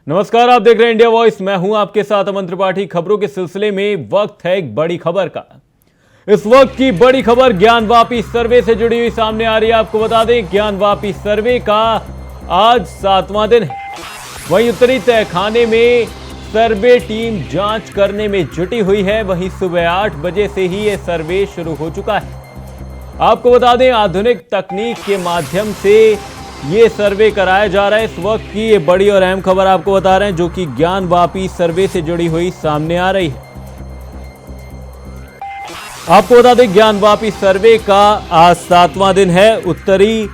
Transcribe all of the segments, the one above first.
नमस्कार, आप देख रहे हैं इंडिया वॉइस। मैं हूं आपके साथ अमन त्रिपाठी। खबरों के सिलसिले में वक्त है एक बड़ी खबर का। इस वक्त की बड़ी खबर ज्ञानवापी सर्वे से जुड़ी हुई सामने आ रही है। आपको बता दें, ज्ञानवापी सर्वे का आज 7वां दिन है। वहीं उत्तरी तहखाने में सर्वे टीम जांच करने में जुटी हुई है। वहीं सुबह 8 बजे से ही यह सर्वे शुरू हो चुका है। आपको बता दें, आधुनिक तकनीक के माध्यम से ये सर्वे कराया जा रहा है। इस वक्त की ये बड़ी और अहम खबर आपको बता रहे हैं, जो कि ज्ञानवापी सर्वे से जुड़ी हुई सामने आ रही है। आपको बता दें, ज्ञानवापी सर्वे का आज 7वां दिन है। उत्तरी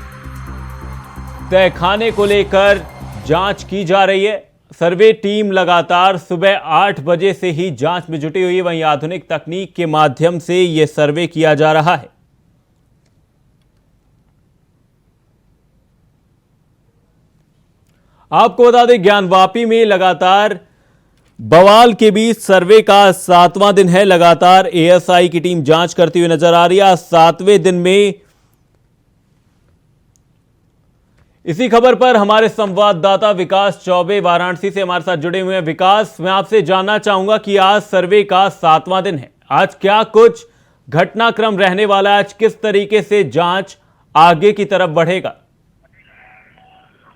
तहखाने को लेकर जांच की जा रही है। सर्वे टीम लगातार सुबह 8 बजे से ही जांच में जुटी हुई है। वहीं आधुनिक तकनीक के माध्यम से यह सर्वे किया जा रहा है। आपको बता दें, ज्ञानवापी में लगातार बवाल के बीच सर्वे का 7वां दिन है। लगातार एएसआई की टीम जांच करती हुई नजर आ रही है। 7वें दिन में इसी खबर पर हमारे संवाददाता विकास चौबे वाराणसी से हमारे साथ जुड़े हुए हैं। विकास, मैं आपसे जानना चाहूंगा कि आज सर्वे का 7वां दिन है। आज क्या कुछ घटनाक्रम रहने वाला है? आज किस तरीके से जांच आगे की तरफ बढ़ेगा?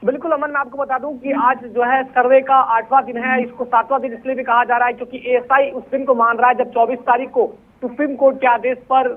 बिल्कुल अमन, मैं आपको बता दूं कि आज जो है सर्वे का 8वां दिन है। इसको 7वां दिन इसलिए भी कहा जा रहा है क्योंकि एएसआई उस दिन को मान रहा है जब 24 तारीख को सुप्रीम कोर्ट के आदेश पर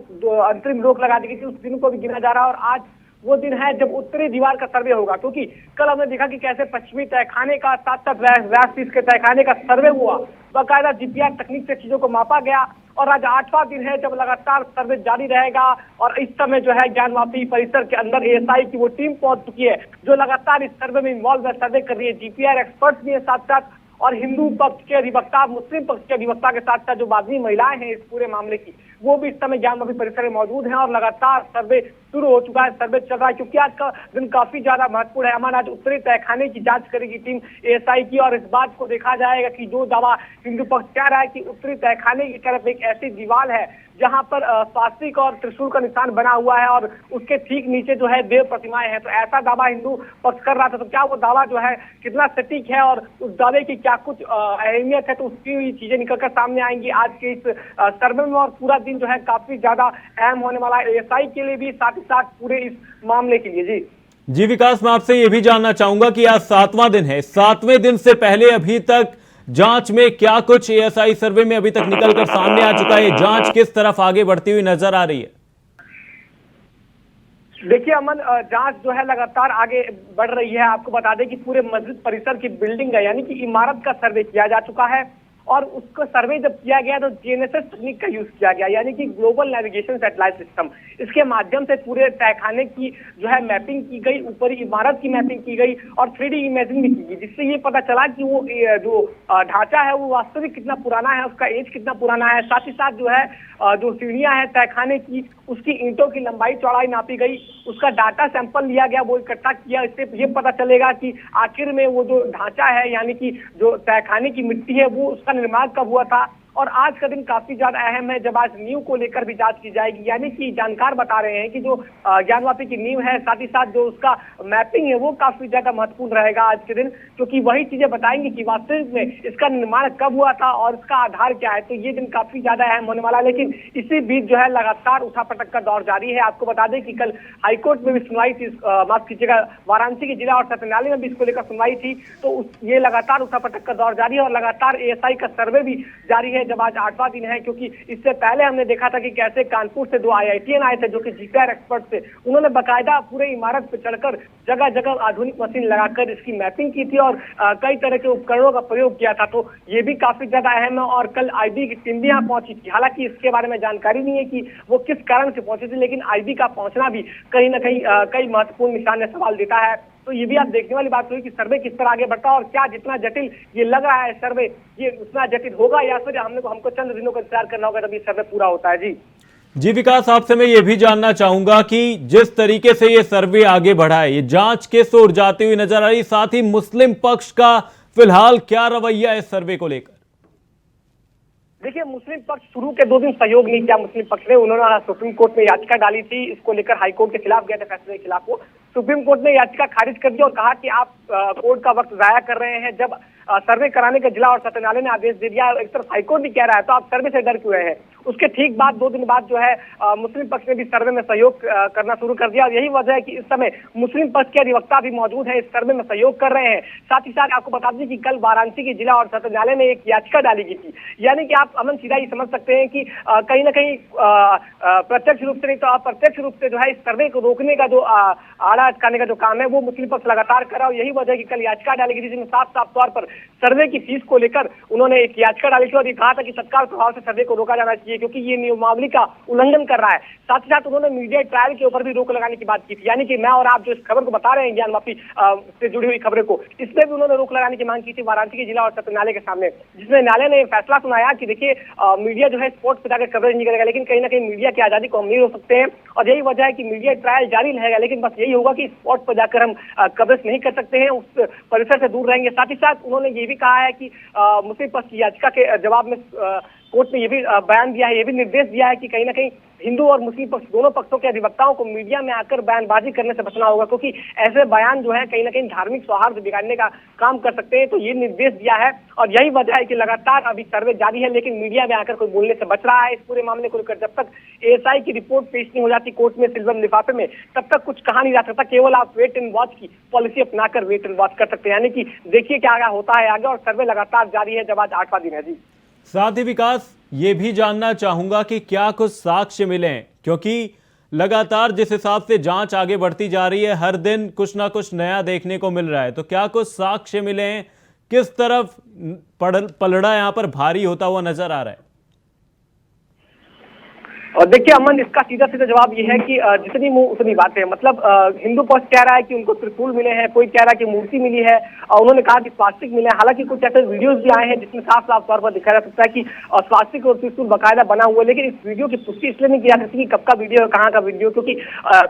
अंतरिम रोक लगा दी गई थी। उस दिन को भी गिना जा रहा है और आज वो दिन है जब उत्तरी दीवार का सर्वे होगा। क्योंकि कल हमने देखा कि कैसे पश्चिमी तहखाने का साथ साथ व्यास के तहखाने का सर्वे हुआ, बाकायदा जीपीआर तकनीक से चीजों को मापा गया। और आज 8वां दिन है जब लगातार सर्वे जारी रहेगा। और इस समय जो है ज्ञानवापी परिसर के अंदर एएसआई की वो टीम पहुंच चुकी है जो लगातार इस सर्वे में इन्वॉल्व है, सर्वे कर रही है। जीपीआर एक्सपर्ट्स भी है साथ साथ, और हिंदू पक्ष के अधिवक्ता, मुस्लिम पक्ष के अधिवक्ता के साथ साथ जो बागी महिलाएं हैं इस पूरे मामले की, वो भी इस समय ज्ञानवापी परिसर में मौजूद हैं। और लगातार सर्वे शुरू हो चुका है, सर्वे चल रहा है क्योंकि आज का दिन काफी ज्यादा महत्वपूर्ण है। अमन, आज उत्तरी तहखाने की जांच करेगी टीम एएसआई की और इस बात को देखा जाएगा कि जो दावा हिंदू पक्ष कह रहा है कि उत्तरी तहखाने की तरफ एक ऐसी दीवार है जहां पर स्वास्तिक और त्रिशूल का निशान बना हुआ है और उसके ठीक नीचे जो है देव प्रतिमाएं हैं, तो ऐसा दावा हिंदू पक्ष कर रहा था। तो क्या वो दावा जो है कितना सटीक है और उस दावे की क्या कुछ अहमियत है, तो उसकी चीजें निकलकर सामने आएंगी आज के इस सर्वे में। और पूरा दिन जो है काफी ज्यादा अहम होने वाला है एएसआई के लिए भी, साथ ही साथ पूरे इस मामले के लिए। जी विकास, मैं आपसे यह भी जानना चाहूंगा कि आज 7वां दिन है। 7वें दिन से पहले अभी तक जांच में क्या कुछ एएसआई सर्वे में अभी तक निकलकर सामने आ चुका है? जांच किस तरफ आगे बढ़ती हुई नजर आ रही है? देखिए अमन, जांच जो है लगातार आगे बढ़ रही है। आपको बता दें कि पूरे मस्जिद परिसर की बिल्डिंग है, यानी कि इमारत का सर्वे किया जा चुका है। और उसको सर्वे जब किया गया तो जीएनएसएस तकनीक का यूज किया गया, यानी कि ग्लोबल नेविगेशन सैटेलाइट सिस्टम। इसके माध्यम से पूरे तहखाने की जो है मैपिंग की गई, ऊपरी इमारत की मैपिंग की गई और 3D इमेजिंग भी की गई, जिससे ये पता चला कि वो जो ढांचा है वो वास्तविक कितना पुराना है, उसका एज कितना पुराना है। साथ ही साथ जो है जो सीढ़ियां हैं तहखाने की, उसकी ईंटों की लंबाई चौड़ाई नापी गई, उसका डाटा सैंपल लिया गया, वो इकट्ठा किया। इससे ये पता चलेगा कि आखिर में वो जो ढांचा है, यानी कि जो तहखाने की मिट्टी है, वो उसका निर्माण कब हुआ था। और आज का दिन काफी ज्यादा अहम है जब आज नींव को लेकर भी जांच की जाएगी, यानी कि जानकार बता रहे हैं कि जो ज्ञानवापी की नींव है, साथ ही साथ जो उसका मैपिंग है, वो काफी ज्यादा महत्वपूर्ण रहेगा आज के दिन, क्योंकि वही चीजें बताएंगी कि वास्तविक में इसका निर्माण कब हुआ था और इसका आधार क्या है। तो ये दिन काफी ज्यादा अहम होने वाला है। लेकिन इसी बीच जो है लगातार उठापटक का दौर जारी है। आपको बता दें कि कल हाईकोर्ट में भी सुनवाई थी, माफ कीजिएगा, वाराणसी के जिला और सत्र न्यायालय में भी इसको लेकर सुनवाई थी। तो ये लगातार उठापटक का दौर जारी है और लगातार एएसआई का सर्वे भी जारी है जब आज 8वां दिन है। क्योंकि इससे पहले हमने देखा था कि कैसे कानपुर से 2 IITian आए थे जो कि जीपीआर एक्सपर्ट थे। उन्होंने बाकायदा पूरे इमारत पर चढ़कर जगह जगह आधुनिक मशीन लगाकर इसकी मैपिंग की थी और कई तरह के उपकरणों का प्रयोग किया था। तो ये भी काफी ज्यादा अहम है। और कल आईबी की टीम भी यहाँ पहुंची थी। हालांकि इसके बारे में जानकारी नहीं है कि वो किस कारण से पहुंची थी, लेकिन आईबी का पहुंचना भी कहीं ना कहीं कई महत्वपूर्ण निशान सवाल देता है। तो ये भी आप देखने वाली बात हुई कि सर्वे किस तरह आगे बढ़ता है और क्या जितना जटिल ये लग रहा है सर्वे, ये उतना जटिल होगा या फिर हमको चंद दिनों का इंतजार करना होगा तब ये सर्वे पूरा होता है। जी विकास, आपसे मैं ये भी जानना चाहूंगा कि जिस तरीके से ये सर्वे आगे बढ़ा है, ये जांच किस ओर जाती हुई नजर आ रही, साथ ही मुस्लिम पक्ष का फिलहाल क्या रवैया है इस सर्वे को लेकर? देखिए, मुस्लिम पक्ष शुरू के 2 दिन सहयोग नहीं किया। मुस्लिम पक्ष ने, उन्होंने सुप्रीम कोर्ट में याचिका डाली थी, इसको लेकर हाईकोर्ट के खिलाफ गए थे, फैसले के खिलाफ वो। सुप्रीम कोर्ट ने याचिका खारिज कर दी और कहा कि आप कोर्ट का वक्त जाया कर रहे हैं। जब सर्वे कराने का जिला और सत्र न्यायालय ने आदेश दे दिया, एक तरफ हाईकोर्ट भी कह रहा है, तो आप सर्वे से डर क्यों रहे हैं। उसके ठीक बाद 2 दिन बाद जो है मुस्लिम पक्ष ने भी सर्वे में सहयोग करना शुरू कर दिया और यही वजह है कि इस समय मुस्लिम पक्ष के अधिवक्ता भी मौजूद है, इस सर्वे में सहयोग कर रहे हैं। साथ ही साथ आपको बता दें कि कल वाराणसी के जिला और सत्र न्यायालय ने एक याचिका डाली गई थी, यानी कि आप अमन सीधा ही समझ सकते हैं कि कहीं ना कहीं प्रत्यक्ष रूप से नहीं तो अप्रत्यक्ष रूप से जो है इस सर्वे को रोकने का जो आड़ा अटकाने का जो काम है वो मुस्लिम पक्ष लगातार कर रहा है। और यही वजह है कि कल याचिका डाली गई थी, जिसमें साफ साफ तौर पर सर्वे की फीस को लेकर उन्होंने एक याचिका डाली थी और ये कहा था कि तत्काल प्रभाव से सर्वे को रोका जाना चाहिए क्योंकि ये नियमावली का उल्लंघन कर रहा है। साथ ही साथ उन्होंने मीडिया ट्रायल के ऊपर भी रोक लगाने की बात की थी, यानी कि मैं और आप जो इस खबर को बता रहे हैं ज्ञान वापी से जुड़ी हुई खबरों को, इसमें भी उन्होंने रोक लगाने की मांग की थी वाराणसी के जिला और सत्र न्यायालय के सामने, जिसमें न्यायालय ने फैसला सुनाया कि देखिए मीडिया जो है स्पोर्ट्स पे जाकर कवरेज नहीं करेगा, लेकिन कहीं ना कहीं मीडिया की आजादी को हम नहीं रोक सकते हैं और यही वजह है कि मीडिया ट्रायल जारी रहेगा, लेकिन बस यही होगा कि स्पोर्ट्स पर जाकर हम कवरेज नहीं कर सकते हैं, उस परिसर से दूर रहेंगे। साथ ही साथ उन्होंने ये भी कहा है कि मुस्लिम पक्ष की याचिका के जवाब में कोर्ट ने ये भी बयान दिया है, ये भी निर्देश दिया है कि कहीं ना कहीं हिंदू और मुस्लिम पक्ष दोनों पक्षों के अधिवक्ताओं को मीडिया में आकर बयानबाजी करने से बचना होगा, क्योंकि ऐसे बयान जो है कहीं ना कहीं धार्मिक सौहार्द बिगाड़ने का काम कर सकते हैं। तो ये निर्देश दिया है और यही वजह है कि लगातार अभी सर्वे जारी है, लेकिन मीडिया में आकर कोई बोलने से बच रहा है। इस पूरे मामले को लेकर जब तक एएसआई की रिपोर्ट पेश नहीं हो जाती कोर्ट में सिल्वर लिफाफे में, तब तक कुछ कहा नहीं जा सकता। केवल आप वेट एंड वॉच की पॉलिसी अपनाकर वेट एंड वॉच कर सकते हैं, यानी कि देखिए क्या होता है आगे। और सर्वे लगातार जारी है, जब आज 8वां दिन है जी। साथ ही विकास, ये भी जानना चाहूंगा कि क्या कुछ साक्ष्य मिले हैं, क्योंकि लगातार जिस हिसाब से जांच आगे बढ़ती जा रही है हर दिन कुछ ना कुछ नया देखने को मिल रहा है, तो क्या कुछ साक्ष्य मिले हैं, किस तरफ पलड़ा यहां पर भारी होता हुआ नजर आ रहा है? और देखिए अमन, इसका सीधा सीधा जवाब ये है कि जितनी मुंह उतनी बातें। मतलब हिंदू पक्ष कह रहा है कि उनको त्रिशूल मिले हैं, कोई कह रहा है कि मूर्ति मिली है और उन्होंने कहा कि स्वास्तिक मिले हैं। हालांकि कुछ ऐसे वीडियोस भी आए हैं जिसमें साफ साफ तौर पर दिखाया जा सकता है कि स्वास्तिक और त्रिशूल बाकायदा बना हुआ है, लेकिन इस वीडियो की पुष्टि इसलिए नहीं की जा सकती कि कब का वीडियो है, कहाँ का वीडियो, क्योंकि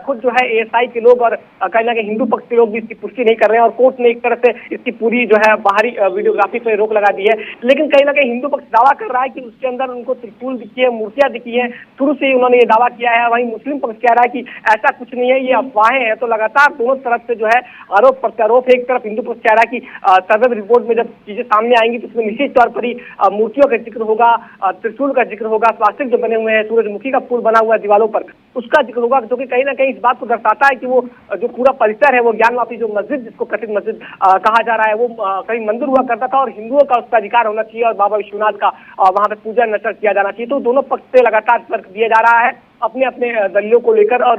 खुद जो है एएसआई के लोग और कहीं ना कहीं हिंदू पक्ष के लोग भी इसकी पुष्टि नहीं कर रहे हैं और कोर्ट ने एक तरह से इसकी पूरी जो है बाहरी वीडियोग्राफी पर रोक लगा दी है। लेकिन कहीं ना कहीं हिंदू पक्ष दावा कर रहा है कि उसके अंदर उनको त्रिशूल दिखी है, मूर्तियां दिखी है, शुरू से ही उन्होंने ये दावा किया है। वहीं मुस्लिम पक्ष कह रहा है कि ऐसा कुछ नहीं है, ये अफवाहें हैं। तो लगातार दोनों तरफ से जो है आरोप प्रत्यारोप है। एक तरफ हिंदू पक्ष कह रहा है कि सर्वे रिपोर्ट में जब चीजें सामने आएंगी तो उसमें निश्चित तौर पर ही मूर्तियों का जिक्र होगा, त्रिशूल का जिक्र होगा, स्वास्तिक जो बने हुए हैं, सूरजमुखी का फूल बना हुआ है दीवारों पर, उसका जिक्र होगा, जो कि कहीं ना कहीं इस बात को दर्शाता है कि वो जो पूरा परिसर है वो ज्ञानवापी जो मस्जिद, जिसको कथित मस्जिद कहा जा रहा है, वो कहीं मंदिर हुआ करता था और हिंदुओं का उसका अधिकार होना चाहिए और बाबा विश्वनाथ का वहां पे पूजा नचर किया जाना चाहिए। तो दोनों पक्ष से लगातार तर्क दिया जा रहा है अपने अपने दलियों को लेकर। और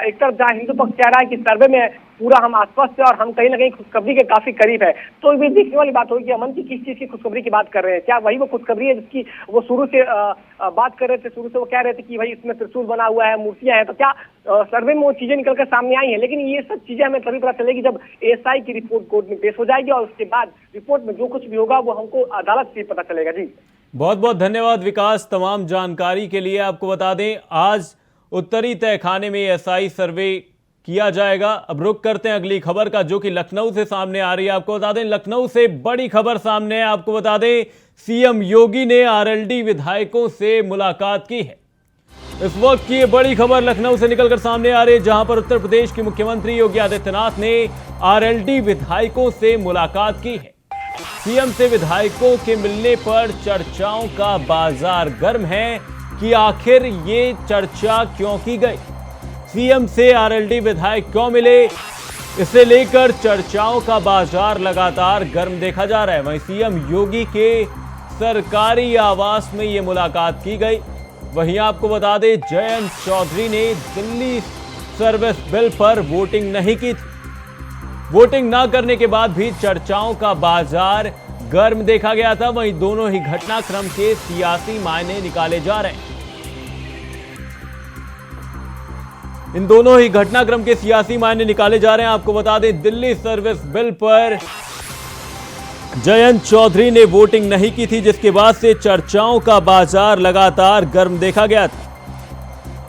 एक तरफ जहां हिंदू पक्ष कह रहा है कि सर्वे में पूरा हम आश्वस्त है और हम कहीं ना कहीं खुशखबरी के काफी करीब है, तो ये देखने वाली बात होगी कि अमन की किस चीज की खुशखबरी की बात कर रहे हैं। क्या वही वो खुशखबरी है जिसकी वो शुरू से बात कर रहे थे? शुरू से वो कह रहे थे कि भाई इसमें त्रिशूल बना हुआ है, मूर्तियां हैं, तो क्या सर्वे में वो चीजें निकलकर सामने आई हैं? लेकिन ये सब चीजें हमें तभी पता चलेगी जब एएसआई की रिपोर्ट कोर्ट में पेश हो जाएगी और उसके बाद रिपोर्ट में जो कुछ भी होगा वो हमको अदालत से पता चलेगा जी। बहुत बहुत धन्यवाद विकास तमाम जानकारी के लिए। आपको बता दें आज उत्तरी तहखाने में एएसआई सर्वे किया जाएगा। अब रुक करते हैं अगली खबर का, जो कि लखनऊ से सामने आ रही है। आपको बता दें लखनऊ से बड़ी खबर सामने है। आपको बता दें सीएम योगी ने आरएलडी विधायकों से मुलाकात की है। इस वक्त की ये बड़ी खबर लखनऊ से निकलकर सामने आ रही है, जहां पर उत्तर प्रदेश के मुख्यमंत्री योगी आदित्यनाथ ने आरएलडी विधायकों से मुलाकात की है। सीएम से विधायकों के मिलने पर चर्चाओं का बाजार गर्म है कि आखिर ये चर्चा क्यों की गई, सीएम से आरएलडी विधायक क्यों मिले, इसे लेकर चर्चाओं का बाजार लगातार गर्म देखा जा रहा है। वहीं सीएम योगी के सरकारी आवास में ये मुलाकात की गई। वहीं आपको बता दें जयंत चौधरी ने दिल्ली सर्विस बिल पर वोटिंग नहीं की थी। वोटिंग न करने के बाद भी चर्चाओं का बाजार गर्म देखा गया था। वहीं दोनों ही घटनाक्रम के सियासी मायने निकाले जा रहे हैं। इन दोनों ही घटनाक्रम के सियासी मायने निकाले जा रहे हैं। आपको बता दें दिल्ली सर्विस बिल पर जयंत चौधरी ने वोटिंग नहीं की थी, जिसके बाद से चर्चाओं का बाजार लगातार गर्म देखा गया था।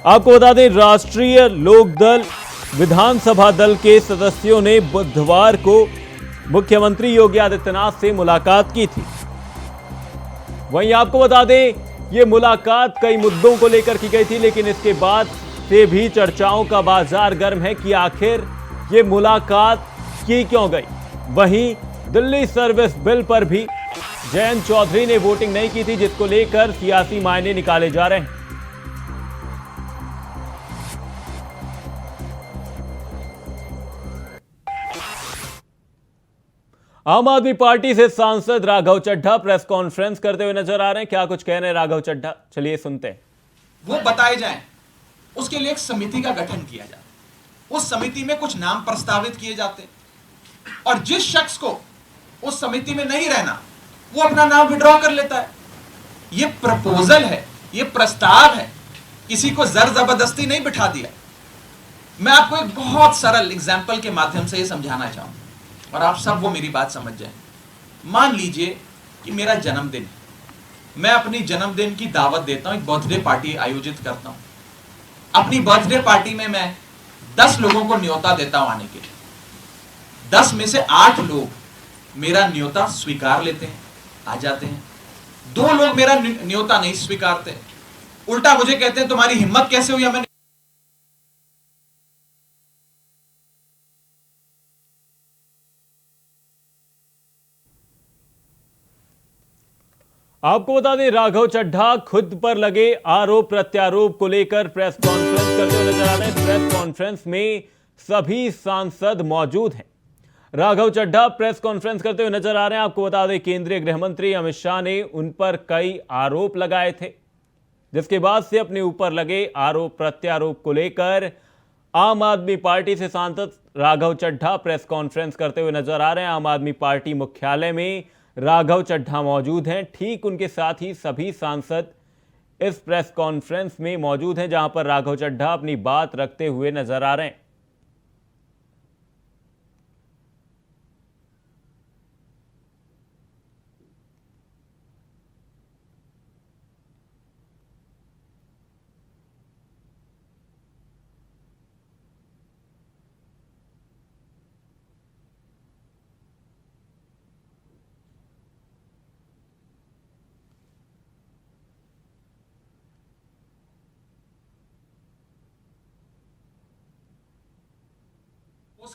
आपको बता दें राष्ट्रीय लोकदल विधानसभा दल के सदस्यों ने बुधवार को मुख्यमंत्री योगी आदित्यनाथ से मुलाकात की थी। वहीं आपको बता दें यह मुलाकात कई मुद्दों को लेकर की गई थी, लेकिन इसके बाद से भी चर्चाओं का बाजार गर्म है कि आखिर ये मुलाकात की क्यों गई। वहीं दिल्ली सर्विस बिल पर भी जयंत चौधरी ने वोटिंग नहीं की थी, जिसको लेकर सियासी मायने निकाले जा रहे हैं। आम आदमी पार्टी से सांसद राघव चड्ढा प्रेस कॉन्फ्रेंस करते हुए नजर आ रहे हैं। क्या कुछ कह रहे हैं राघव चड्ढा, चलिए सुनते हैं। वो बताए जाएं, उसके लिए एक समिति का गठन किया जाए, उस समिति में कुछ नाम प्रस्तावित किए जाते और जिस शख्स को उस समिति में नहीं रहना वो अपना नाम विड्रॉ कर लेता है। ये प्रपोजल है, ये प्रस्ताव है, किसी को जर जबरदस्ती नहीं बिठा दिया। मैं आपको एक बहुत सरल एग्जाम्पल के माध्यम से ये समझाना चाहूंगा और आप सब वो मेरी बात समझ जाएं। मान लीजिए कि मेरा जन्मदिन, मैं अपनी जन्मदिन की दावत देता हूं, एक बर्थडे पार्टी आयोजित करता हूं। अपनी बर्थडे पार्टी में मैं 10 लोगों को न्योता देता हूं आने के लिए। 10 में से 8 लोग मेरा न्योता स्वीकार लेते हैं, आ जाते हैं। 2 लोग मेरा न्योता नहीं स्वीकारते, उल्टा मुझे कहते हैं तुम्हारी हिम्मत कैसे हुई हमें। आपको बता दें, राघव चड्ढा खुद पर लगे आरोप प्रत्यारोप को लेकर प्रेस कॉन्फ्रेंस करते हुए नजर आ रहे हैं। प्रेस कॉन्फ्रेंस में सभी सांसद मौजूद हैं। राघव चड्ढा प्रेस कॉन्फ्रेंस करते हुए नजर आ रहे हैं। आपको बता दें, केंद्रीय गृह मंत्री अमित शाह ने उन पर कई आरोप लगाए थे, जिसके बाद से अपने ऊपर लगे आरोप प्रत्यारोप को लेकर आम आदमी पार्टी से सांसद राघव चड्ढा प्रेस कॉन्फ्रेंस करते हुए नजर आ रहे हैं। आम आदमी पार्टी मुख्यालय में राघव चड्ढा मौजूद हैं। ठीक उनके साथ ही सभी सांसद इस प्रेस कॉन्फ्रेंस में मौजूद हैं, जहां पर राघव चड्ढा अपनी बात रखते हुए नजर आ रहे हैं।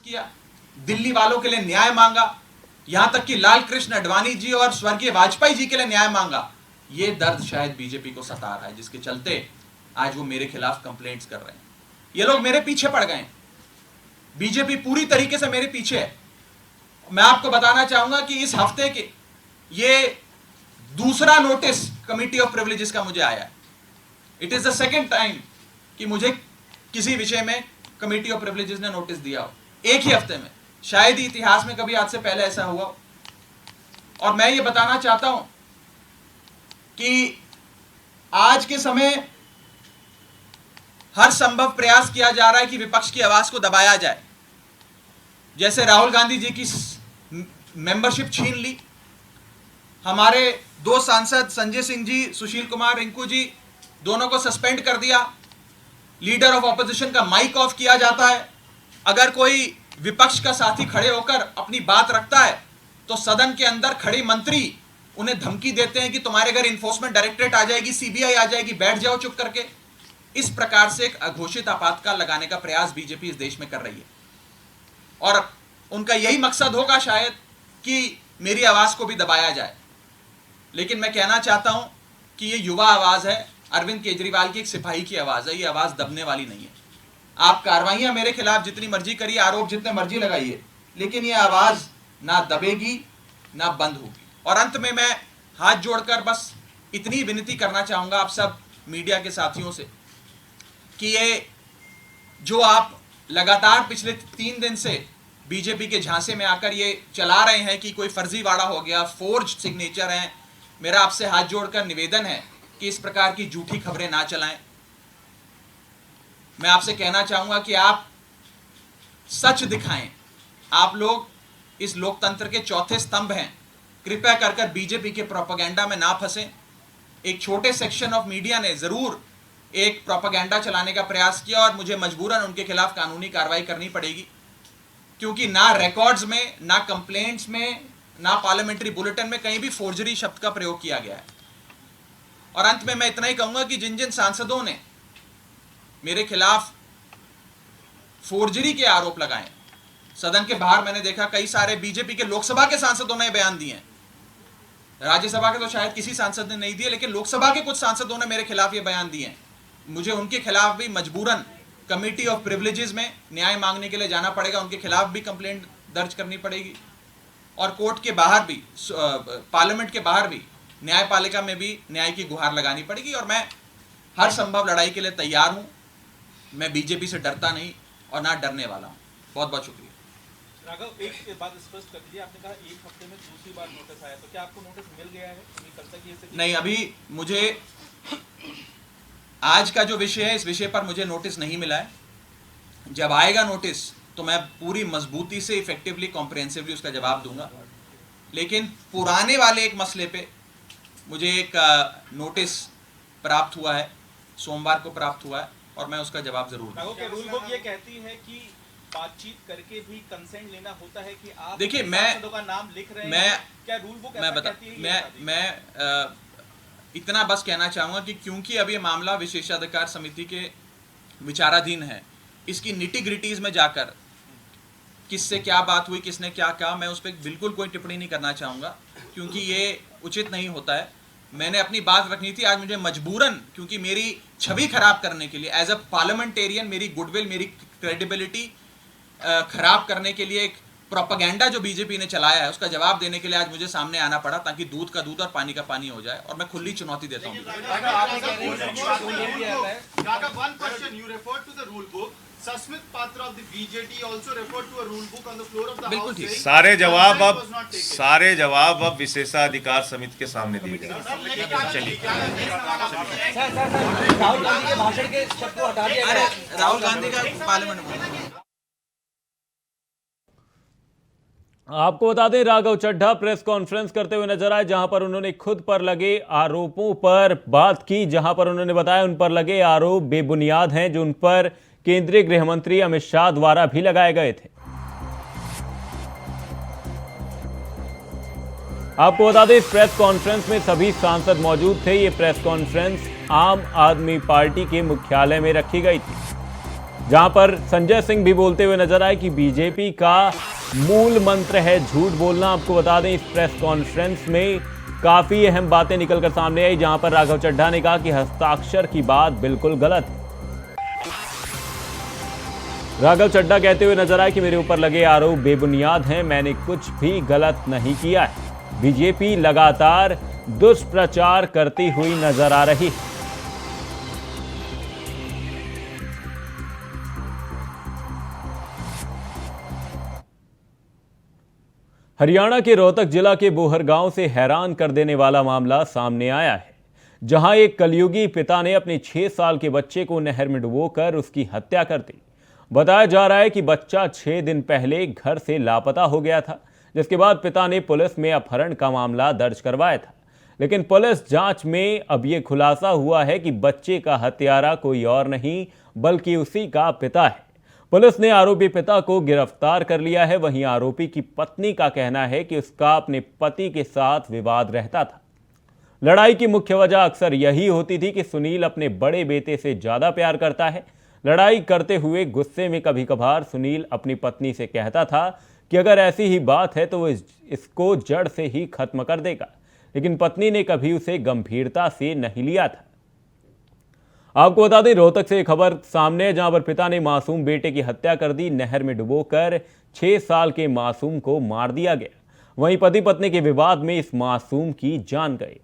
किया, दिल्ली वालों के लिए न्याय मांगा, यहां तक कि लाल कृष्ण आडवाणी जी और स्वर्गीय वाजपेयी जी के लिए न्याय मांगा। ये दर्द शायद बीजेपी को सता रहा है, जिसके चलते आज वो मेरे खिलाफ कंप्लेंट्स कर रहे हैं। ये लोग मेरे पीछे पड़ गए। बीजेपी पूरी तरीके से मेरे पीछे है। मैं आपको बताना चाहूंगा कि इस हफ्ते के ये दूसरा नोटिस कमिटी ऑफ प्रिविलेजेस का मुझे आया है। It is the second time कि मुझे किसी विषय में कमिटी ऑफ प्रिविलेजेस ने नोटिस दिया हो एक ही हफ्ते में। शायद ही इतिहास में कभी आज से पहले ऐसा हुआ। और मैं ये बताना चाहता हूं कि आज के समय हर संभव प्रयास किया जा रहा है कि विपक्ष की आवाज को दबाया जाए। जैसे राहुल गांधी जी की मेंबरशिप छीन ली, हमारे 2 सांसद संजय सिंह जी, सुशील कुमार रिंकू जी, दोनों को सस्पेंड कर दिया। लीडर ऑफ ऑपोजिशन का माइक ऑफ किया जाता है। अगर कोई विपक्ष का साथी खड़े होकर अपनी बात रखता है तो सदन के अंदर खड़े मंत्री उन्हें धमकी देते हैं कि तुम्हारे घर इन्फोर्समेंट डायरेक्टरेट आ जाएगी, सीबीआई आ जाएगी, बैठ जाओ चुप करके। इस प्रकार से एक अघोषित आपातकाल लगाने का प्रयास बीजेपी इस देश में कर रही है और उनका यही मकसद होगा शायद कि मेरी आवाज को भी दबाया जाए। लेकिन मैं कहना चाहता हूं कि ये युवा आवाज है, अरविंद केजरीवाल की एक सिपाही की आवाज है। ये आवाज दबने वाली नहीं है। आप कार्रवाइयां मेरे खिलाफ जितनी मर्जी करिए, आरोप जितने मर्जी लगाइए, लेकिन ये आवाज ना दबेगी ना बंद होगी। और अंत में मैं हाथ जोड़कर बस इतनी विनती करना चाहूंगा आप सब मीडिया के साथियों से कि ये जो आप लगातार पिछले 3 दिन से बीजेपी के झांसे में आकर ये चला रहे हैं कि कोई फर्जीवाड़ा हो गया, फोर्ज सिग्नेचर हैं, मेरा आपसे हाथ जोड़कर निवेदन है कि इस प्रकार की झूठी खबरें ना चलाएं। मैं आपसे कहना चाहूंगा कि आप सच दिखाएं। आप लोग इस लोकतंत्र के चौथे स्तंभ हैं। कृपया कर बीजेपी के प्रोपेगेंडा में ना फंसें। एक छोटे सेक्शन ऑफ मीडिया ने जरूर एक प्रोपेगेंडा चलाने का प्रयास किया और मुझे मजबूरन उनके खिलाफ कानूनी कार्रवाई करनी पड़ेगी, क्योंकि ना रिकॉर्ड्स में, ना कंप्लेंट्स में, ना पार्लियामेंट्री बुलेटिन में कहीं भी फोर्जरी शब्द का प्रयोग किया गया है। और अंत में मैं इतना ही कहूंगा कि जिन जिन सांसदों ने मेरे खिलाफ फोर्जरी के आरोप लगाए, सदन के बाहर मैंने देखा कई सारे बीजेपी के लोकसभा के सांसदों ने बयान दिए हैं। राज्यसभा के तो शायद किसी सांसद ने नहीं दिए, लेकिन लोकसभा के कुछ सांसदों ने मेरे खिलाफ ये बयान दिए हैं। मुझे उनके खिलाफ भी मजबूरन कमिटी ऑफ प्रिविलेजेस में न्याय मांगने के लिए जाना पड़ेगा, उनके खिलाफ भी कंप्लेंट दर्ज करनी पड़ेगी और कोर्ट के बाहर भी, पार्लियामेंट के बाहर भी, न्यायपालिका में भी न्याय की गुहार लगानी पड़ेगी। और मैं हर संभव लड़ाई के लिए तैयार हूं। मैं बीजेपी से डरता नहीं और ना डरने वाला हूं। बहुत बहुत शुक्रिया। राघव, एक बात स्पष्ट कर दीजिए, आपने कहा एक हफ्ते में दूसरी बार नोटिस आया, तो क्या आपको नोटिस मिल गया है? कल तक ये नहीं, अभी मुझे आज का जो विषय है इस विषय पर मुझे नोटिस नहीं मिला है। जब आएगा नोटिस तो मैं पूरी मजबूती से, इफेक्टिवली, कॉम्प्रिहेंसिवली उसका जवाब दूंगा। लेकिन पुराने वाले एक मसले पे मुझे एक नोटिस प्राप्त हुआ है, सोमवार को प्राप्त हुआ है और मैं उसका जवाब जरूर दूंगा। रूल बुक ये कहती है कि बातचीत करके भी कंसेंट लेना होता है कि आप देखिए, सांसदों का नाम लिख रहे हैं, क्या रूल बुक ऐसा कहती है? मैं इतना बस कहना चाहूँगा कि क्योंकि अब ये मामला विशेषाधिकार समिति के विचाराधीन है, इसकी निटी ग्रिटीज में जाकर किससे क्या बात हुई, किसने क्या कहा, मैं उस पर बिल्कुल कोई टिप्पणी नहीं करना चाहूँगा, क्योंकि ये उचित नहीं होता है। मैंने अपनी बात रखनी थी, आज मुझे मजबूरन, क्योंकि मेरी छवि खराब करने के लिए, एज अ पार्लियामेंटेरियन, मेरी गुडविल, मेरी क्रेडिबिलिटी खराब करने के लिए एक प्रोपेगेंडा जो बीजेपी ने चलाया है, उसका जवाब देने के लिए आज मुझे सामने आना पड़ा, ताकि दूध का दूध और पानी का पानी हो जाए। और मैं खुली चुनौती देता हूँ। Susmit Patra of the BJD also referred to a rule book on the floor of the बिल्कुल House. ठीक। saying सारे जवाब अब विशेषाधिकार समिति के सामने दिए गए। राहुल गांधी के भाषण के शब्द को हटा दिया गया। राहुल गांधी का पार्लियामेंट में। आपको बता दें, राघव चड्ढा प्रेस कॉन्फ्रेंस करते हुए नजर आए, जहां पर उन्होंने खुद पर लगे आरोपों पर बात की, जहां पर उन्होंने बताया उन पर लगे आरोप बेबुनियाद हैं, जो उन पर केंद्रीय गृह मंत्री अमित शाह द्वारा भी लगाए गए थे। आपको बता दें, इस प्रेस कॉन्फ्रेंस में सभी सांसद मौजूद थे। ये प्रेस कॉन्फ्रेंस आम आदमी पार्टी के मुख्यालय में रखी गई थी, जहां पर संजय सिंह भी बोलते हुए नजर आए कि बीजेपी का मूल मंत्र है झूठ बोलना। आपको बता दें, इस प्रेस कॉन्फ्रेंस में काफी अहम बातें निकलकर सामने आई, जहां पर राघव चड्ढा ने कहा कि हस्ताक्षर की बात बिल्कुल गलत है। राघव चड्ढा कहते हुए नजर आए कि मेरे ऊपर लगे आरोप बेबुनियाद हैं, मैंने कुछ भी गलत नहीं किया है। बीजेपी लगातार दुष्प्रचार करती हुई नजर आ रही है। हरियाणा के रोहतक जिला के बोहर गांव से हैरान कर देने वाला मामला सामने आया है, जहां एक कलयुगी पिता ने अपने 6 साल के बच्चे को नहर में डुबोकर उसकी हत्या कर दी। बताया जा रहा है कि बच्चा 6 दिन पहले घर से लापता हो गया था, जिसके बाद पिता ने पुलिस में अपहरण का मामला दर्ज करवाया था। लेकिन पुलिस जांच में अब यह खुलासा हुआ है कि बच्चे का हत्यारा कोई और नहीं बल्कि उसी का पिता है। पुलिस ने आरोपी पिता को गिरफ्तार कर लिया है। वहीं आरोपी की पत्नी का कहना है कि उसका अपने पति के साथ विवाद रहता था। लड़ाई की मुख्य वजह अक्सर यही होती थी कि सुनील अपने बड़े बेटे से ज्यादा प्यार करता है। लड़ाई करते हुए गुस्से में कभी कभार सुनील अपनी पत्नी से कहता था कि अगर ऐसी ही बात है तो वो इसको जड़ से ही खत्म कर देगा, लेकिन पत्नी ने कभी उसे गंभीरता से नहीं लिया था। आपको बता दें, रोहतक से एक खबर सामने है, जहां पर पिता ने मासूम बेटे की हत्या कर दी। नहर में डुबोकर 6 साल के मासूम को मार दिया गया। वहीं पति पत्नी के विवाद में इस मासूम की जान गई।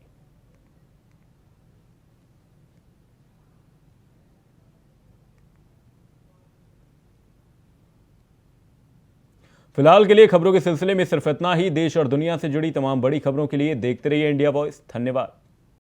फिलहाल के लिए खबरों के सिलसिले में सिर्फ इतना ही। देश और दुनिया से जुड़ी तमाम बड़ी खबरों के लिए देखते रहिए इंडिया वॉइस। धन्यवाद।